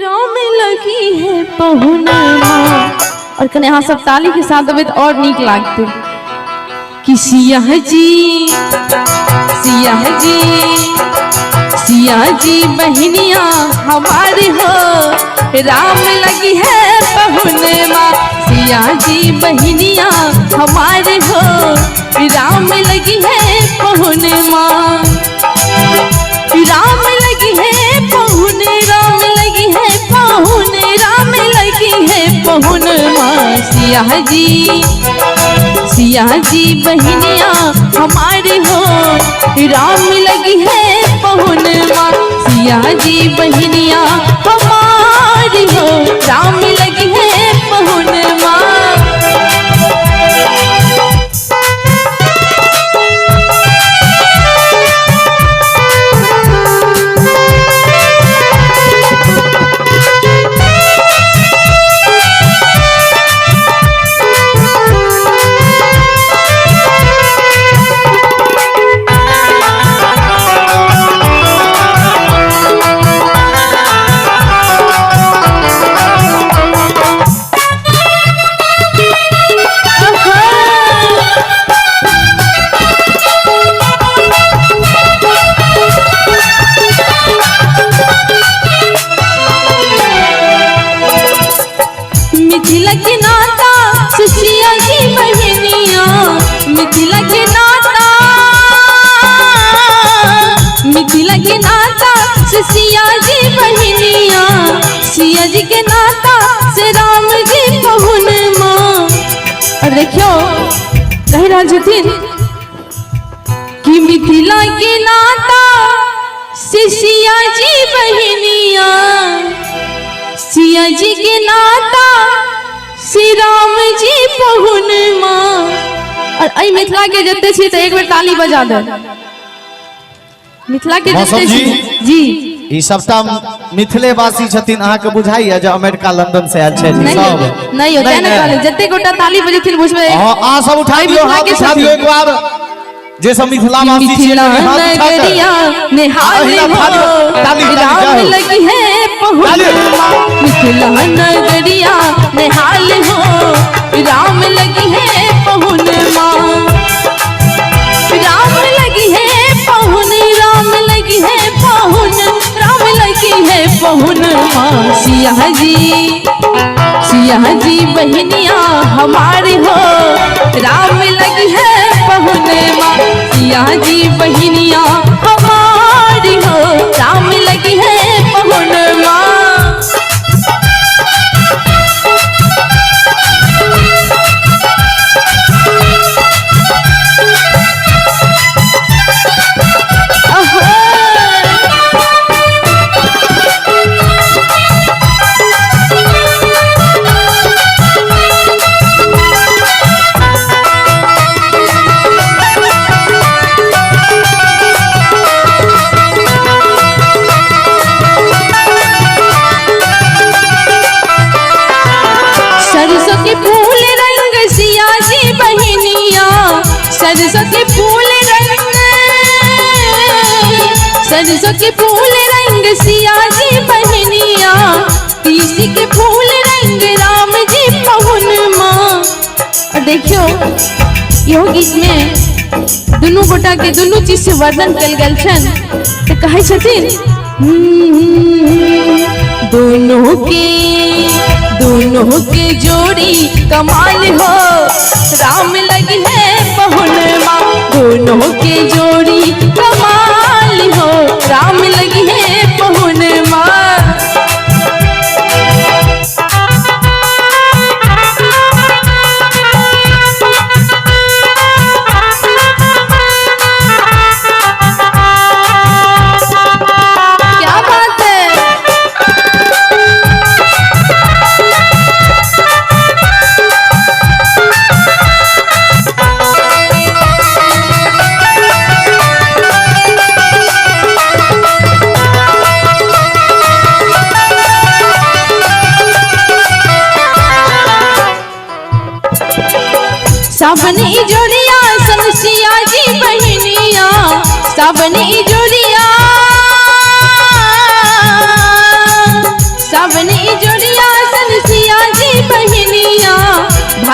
राम लगी है पहुना और कने यहाँ सब ताली के साथ दबे तो और नीक लागते कि सिया जी बहनिया हमारी हो राम लगी है पहुने माँ। सिया जी बहनिया हमारे हो राम लगी है पहुने माँ। राम लगी है पहुने, राम लगी है पहुने, राम लगी है पहुन माँ। सिया जी बहनिया हमारे हो राम लगी है पहुन माँ। सिया जी बहनिया हमारी हो राम लगी है पहुन माँ। मिथिला के नाता सिया जी बहनिया, मिथिला के नाता, मिथिला के नाता सिया जी बहनिया, सिया जी के नाता से राम जी पहुन माँ। और देखियो कह रहा जतिन कि मिथिला के नाता से सिया जी बहनिया, सिया जी के नाता श्री राम जी पहुन माँ। और आई मिथिला के जते छी तो एक बार ताली बजा दे। मिथिला के जते छी जी ई सबटा मिथिले वासी छथिन। अहाँ के बुझाइए जो अमेरिका लंदन से आयल छै सब नहीं होता है ना कहले जते गोटा ताली बजेथिन बुझबे। हां सब उठाई दियो, हाथ उठा दियो एक बार जे सब मिथिला वासी छी। नगरिया निहाल हो राम लगी है पहुन माँ। मिथिला नगरिया निहाल हो राम लगी है पहुन माँ। राम लगी है पहुन, राम लगी है पहुन, राम लगी है पहुन माँ। सिया जी बहनिया हमारी हो राम लगी है पहुन माँ। सिया जी बहनिया हमारी हो राम लगी है पहुन माँ। सरसों के फूल रंग सिया जी बहनिया, सरसों के फूल रंग, सरसों के फूल रंग सिया जी बहनिया, तीसी के फूल रंग राम जी पहुन माँ। और देखियो यह गीत में दोनों गोटा के दोनों चीज से वर्णन कल गल छन तो कहे छथिन दोनों के जोड़ी कमाल हो राम लगी है पहुन माँ। दोनों के जोड़ी कमाल हो राम लगी है पहुन माँ। क्या बात है।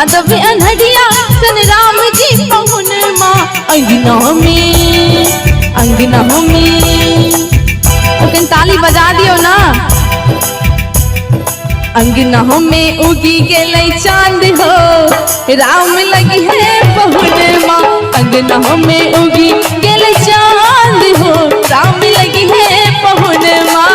यादव अनहरिया सन राम जी पहुन माँ अंगना में ओकन ताली बजा दियो ना। अंगना में उगी गेलै चांद हो राम लगी है पहुन माँ अंगना में उगी गेलै चांद हो राम लगी है पहुन माँ।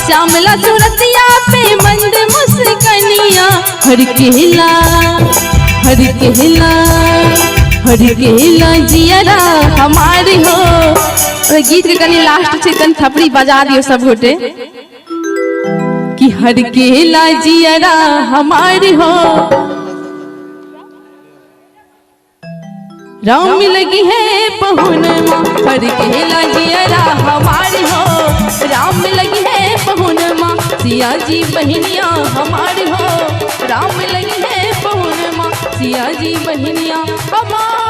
श्यामला सूरतिया पे मंद मुस्कनिया हर केला जियरा हमारी हो। और गीत के कनी लास्ट से कन थपड़ी बजा दियो सब गोटे कि हर केला जियरा हमारी हो राम लगी है पहुन माँ हर केला जियरा हमारी हो राम लगी है पहुन माँ सिया जी बहनिया हमारी हो राम लगी है पहुन माँ सिया जी बहनिया हमारी।